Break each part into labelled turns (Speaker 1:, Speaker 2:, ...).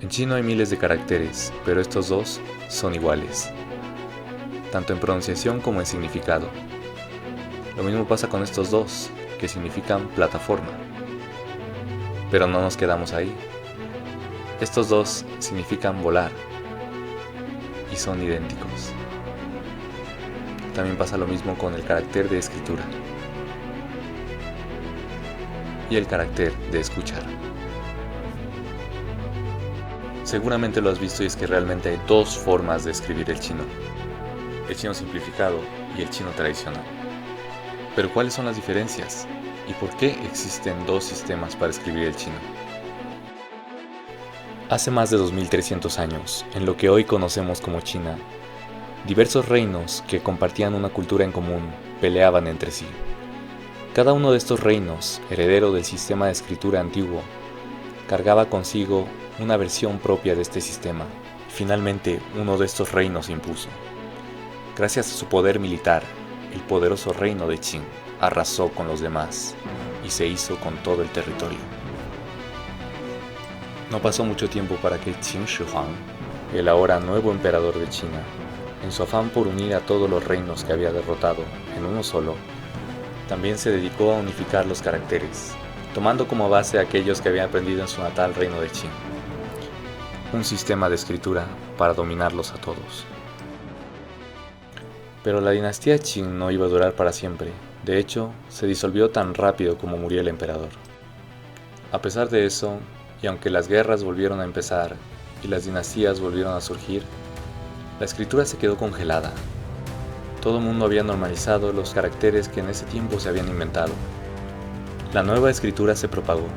Speaker 1: En chino hay miles de caracteres, pero estos dos son iguales, tanto en pronunciación como en significado. Lo mismo pasa con estos dos, que significan plataforma. Pero no nos quedamos ahí. Estos dos significan volar y son idénticos. También pasa lo mismo con el carácter de escritura y el carácter de escuchar. Seguramente lo has visto y es que realmente hay dos formas de escribir el chino simplificado y el chino tradicional. Pero ¿cuáles son las diferencias? ¿Y por qué existen dos sistemas para escribir el chino? Hace más de 2300 años, en lo que hoy conocemos como China, diversos reinos que compartían una cultura en común peleaban entre sí. Cada uno de estos reinos, heredero del sistema de escritura antiguo, cargaba consigo una versión propia de este sistema. Finalmente, uno de estos reinos se impuso. Gracias a su poder militar, el poderoso reino de Qin arrasó con los demás y se hizo con todo el territorio. No pasó mucho tiempo para que Qin Shi Huang, el ahora nuevo emperador de China, en su afán por unir a todos los reinos que había derrotado en uno solo, también se dedicó a unificar los caracteres, tomando como base aquellos que había aprendido en su natal reino de Qin. Un sistema de escritura para dominarlos a todos. Pero la dinastía Qin no iba a durar para siempre. De hecho, se disolvió tan rápido como murió el emperador. A pesar de eso, y aunque las guerras volvieron a empezar y las dinastías volvieron a surgir, la escritura se quedó congelada. Todo el mundo había normalizado los caracteres que en ese tiempo se habían inventado. La nueva escritura se propagó,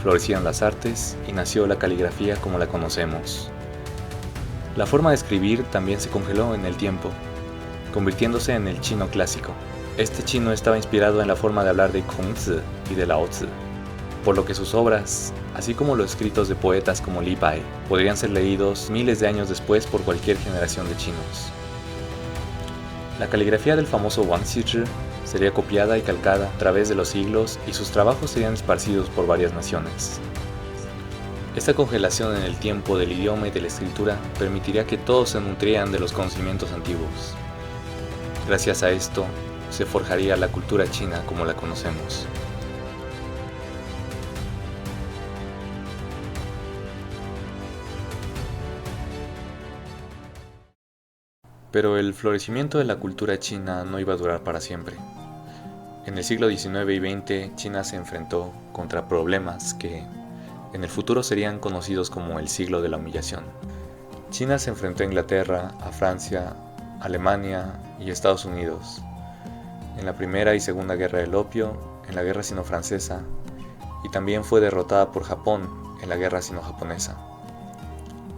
Speaker 1: florecieron las artes y nació la caligrafía como la conocemos. La forma de escribir también se congeló en el tiempo, convirtiéndose en el chino clásico. Este chino estaba inspirado en la forma de hablar de Kongzi y de Lao Tzu, por lo que sus obras, así como los escritos de poetas como Li Bai, podrían ser leídos miles de años después por cualquier generación de chinos. La caligrafía del famoso Wang Xizhi sería copiada y calcada a través de los siglos y sus trabajos serían esparcidos por varias naciones. Esta congelación en el tiempo del idioma y de la escritura permitiría que todos se nutrieran de los conocimientos antiguos. Gracias a esto, se forjaría la cultura china como la conocemos. Pero el florecimiento de la cultura china no iba a durar para siempre. En el siglo XIX y XX, China se enfrentó contra problemas que en el futuro serían conocidos como el siglo de la humillación. China se enfrentó a Inglaterra, a Francia, Alemania y Estados Unidos, en la Primera y Segunda Guerra del Opio, en la Guerra Sino-Francesa, y también fue derrotada por Japón en la Guerra Sino-Japonesa.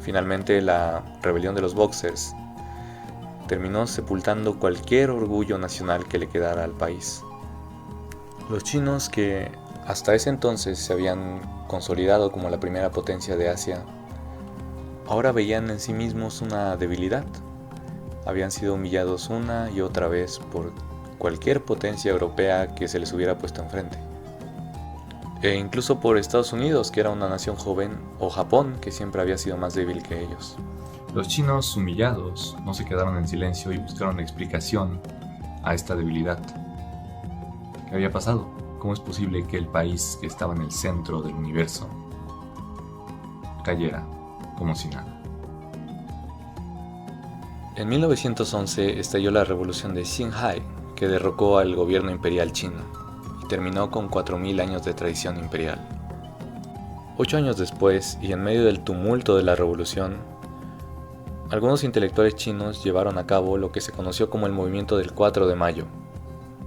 Speaker 1: Finalmente, la rebelión de los Boxers terminó sepultando cualquier orgullo nacional que le quedara al país. Los chinos, que hasta ese entonces se habían consolidado como la primera potencia de Asia, ahora veían en sí mismos una debilidad. Habían sido humillados una y otra vez por cualquier potencia europea que se les hubiera puesto enfrente. E incluso por Estados Unidos, que era una nación joven, o Japón, que siempre había sido más débil que ellos. Los chinos, humillados, no se quedaron en silencio y buscaron explicación a esta debilidad. ¿Qué había pasado? ¿Cómo es posible que el país que estaba en el centro del universo cayera como si nada? En 1911 estalló la revolución de Xinhai, que derrocó al gobierno imperial chino y terminó con 4000 años de tradición imperial. 8 años después, y en medio del tumulto de la revolución, algunos intelectuales chinos llevaron a cabo lo que se conoció como el movimiento del 4 de mayo.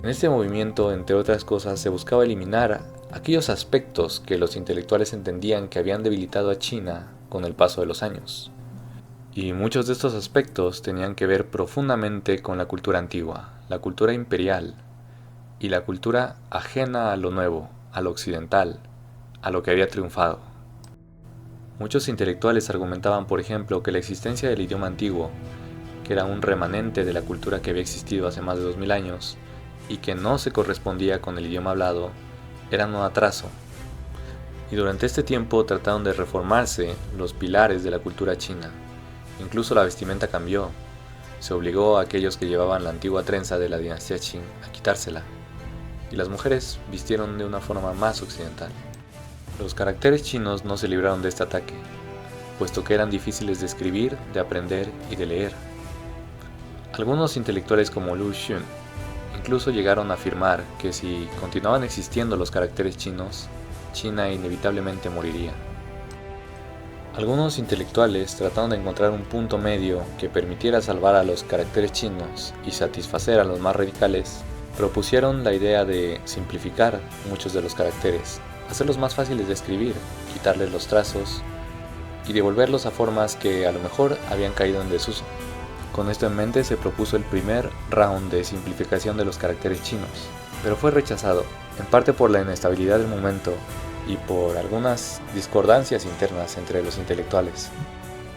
Speaker 1: En este movimiento, entre otras cosas, se buscaba eliminar aquellos aspectos que los intelectuales entendían que habían debilitado a China con el paso de los años. Y muchos de estos aspectos tenían que ver profundamente con la cultura antigua, la cultura imperial, y la cultura ajena a lo nuevo, a lo occidental, a lo que había triunfado. Muchos intelectuales argumentaban, por ejemplo, que la existencia del idioma antiguo, que era un remanente de la cultura que había existido hace más de 2000 años, y que no se correspondía con el idioma hablado, era un atraso. y durante este tiempo trataron de reformarse los pilares de la cultura china. Incluso la vestimenta cambió. Se obligó a aquellos que llevaban la antigua trenza de la dinastía Qing a quitársela, y las mujeres vistieron de una forma más occidental. Los caracteres chinos no se libraron de este ataque, puesto que eran difíciles de escribir, de aprender y de leer. Algunos intelectuales como Lu Xun incluso llegaron a afirmar que si continuaban existiendo los caracteres chinos, China inevitablemente moriría. Algunos intelectuales trataron de encontrar un punto medio que permitiera salvar a los caracteres chinos y satisfacer a los más radicales. Propusieron la idea de simplificar muchos de los caracteres, hacerlos más fáciles de escribir, quitarles los trazos y devolverlos a formas que a lo mejor habían caído en desuso. Con esto en mente se propuso el primer round de simplificación de los caracteres chinos, pero fue rechazado, en parte por la inestabilidad del momento y por algunas discordancias internas entre los intelectuales.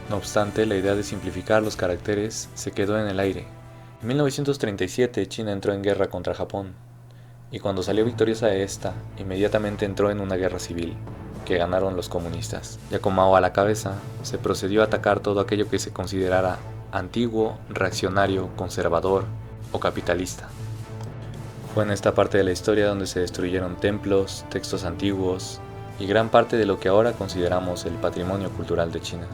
Speaker 1: No obstante, la idea de simplificar los caracteres se quedó en el aire. En 1937 China entró en guerra contra Japón, y cuando salió victoriosa de esta, inmediatamente entró en una guerra civil, que ganaron los comunistas. Ya con Mao a la cabeza, se procedió a atacar todo aquello que se considerara antiguo, reaccionario, conservador o capitalista. Fue en esta parte de la historia donde se destruyeron templos, textos antiguos y gran parte de lo que ahora consideramos el patrimonio cultural de China.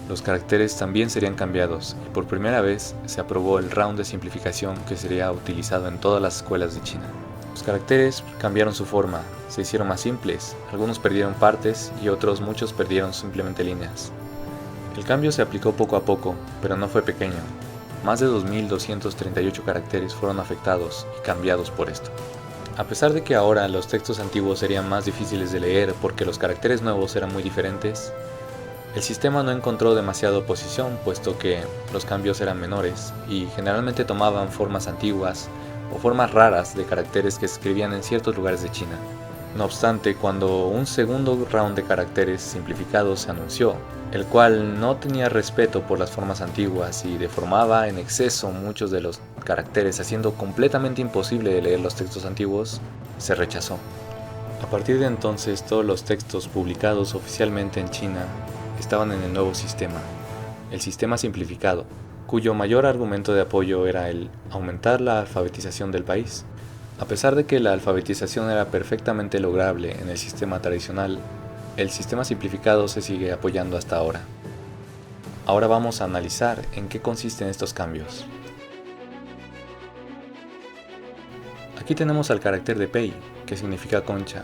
Speaker 1: Los caracteres también serían cambiados y por primera vez se aprobó el round de simplificación que sería utilizado en todas las escuelas de China. Los caracteres cambiaron su forma, se hicieron más simples, algunos perdieron partes y muchos perdieron simplemente líneas. El cambio se aplicó poco a poco, pero no fue pequeño. Más de 2.238 caracteres fueron afectados y cambiados por esto. A pesar de que ahora los textos antiguos serían más difíciles de leer porque los caracteres nuevos eran muy diferentes, el sistema no encontró demasiada oposición puesto que los cambios eran menores y generalmente tomaban formas antiguas o formas raras de caracteres que se escribían en ciertos lugares de China. No obstante, cuando un segundo round de caracteres simplificados se anunció, el cual no tenía respeto por las formas antiguas y deformaba en exceso muchos de los caracteres, haciendo completamente imposible de leer los textos antiguos, se rechazó. A partir de entonces, todos los textos publicados oficialmente en China estaban en el nuevo sistema, el sistema simplificado, cuyo mayor argumento de apoyo era el aumentar la alfabetización del país. A pesar de que la alfabetización era perfectamente lograble en el sistema tradicional, el sistema simplificado se sigue apoyando hasta ahora. Ahora vamos a analizar en qué consisten estos cambios. Aquí tenemos al carácter de Pei, que significa concha.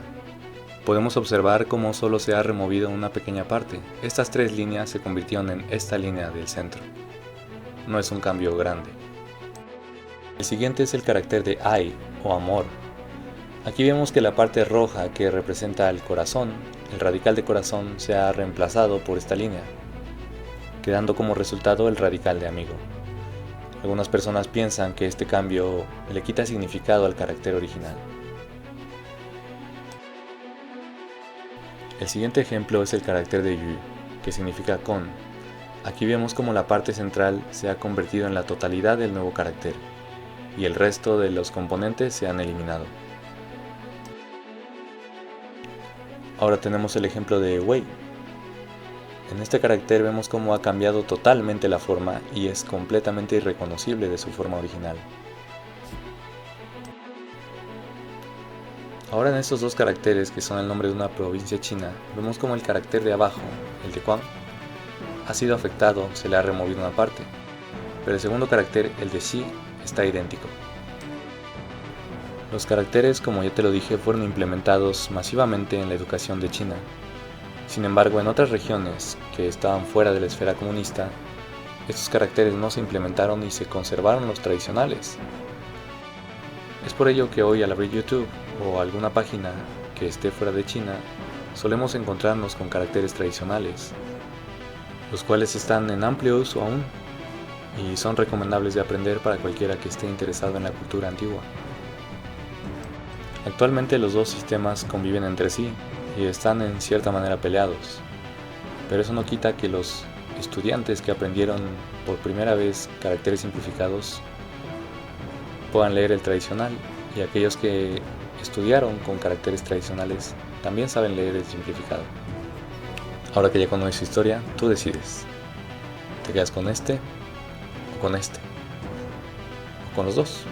Speaker 1: Podemos observar cómo solo se ha removido una pequeña parte. Estas tres líneas se convirtieron en esta línea del centro. No es un cambio grande. El siguiente es el carácter de Ai, o amor. Aquí vemos que la parte roja que representa el corazón, el radical de corazón, se ha reemplazado por esta línea, quedando como resultado el radical de amigo. Algunas personas piensan que este cambio le quita significado al carácter original. El siguiente ejemplo es el carácter de Yu, que significa con. Aquí vemos como la parte central se ha convertido en la totalidad del nuevo carácter, y el resto de los componentes se han eliminado. Ahora tenemos el ejemplo de Wei. En este carácter vemos cómo ha cambiado totalmente la forma y es completamente irreconocible de su forma original. Ahora en estos dos caracteres, que son el nombre de una provincia china, vemos como el carácter de abajo, el de Guang, ha sido afectado, se le ha removido una parte, pero el segundo carácter, el de Xi, está idéntico. Los caracteres, como ya te lo dije, fueron implementados masivamente en la educación de China. Sin embargo, en otras regiones que estaban fuera de la esfera comunista, estos caracteres no se implementaron y se conservaron los tradicionales. Es por ello que hoy, al abrir YouTube o alguna página que esté fuera de China, solemos encontrarnos con caracteres tradicionales, los cuales están en amplio uso aún y son recomendables de aprender para cualquiera que esté interesado en la cultura antigua. Actualmente los dos sistemas conviven entre sí y están en cierta manera peleados, pero eso no quita que los estudiantes que aprendieron por primera vez caracteres simplificados puedan leer el tradicional, y aquellos que estudiaron con caracteres tradicionales también saben leer el simplificado. Ahora que ya conoces su historia, tú decides. ¿Te quedas con este o con este? ¿O con los dos?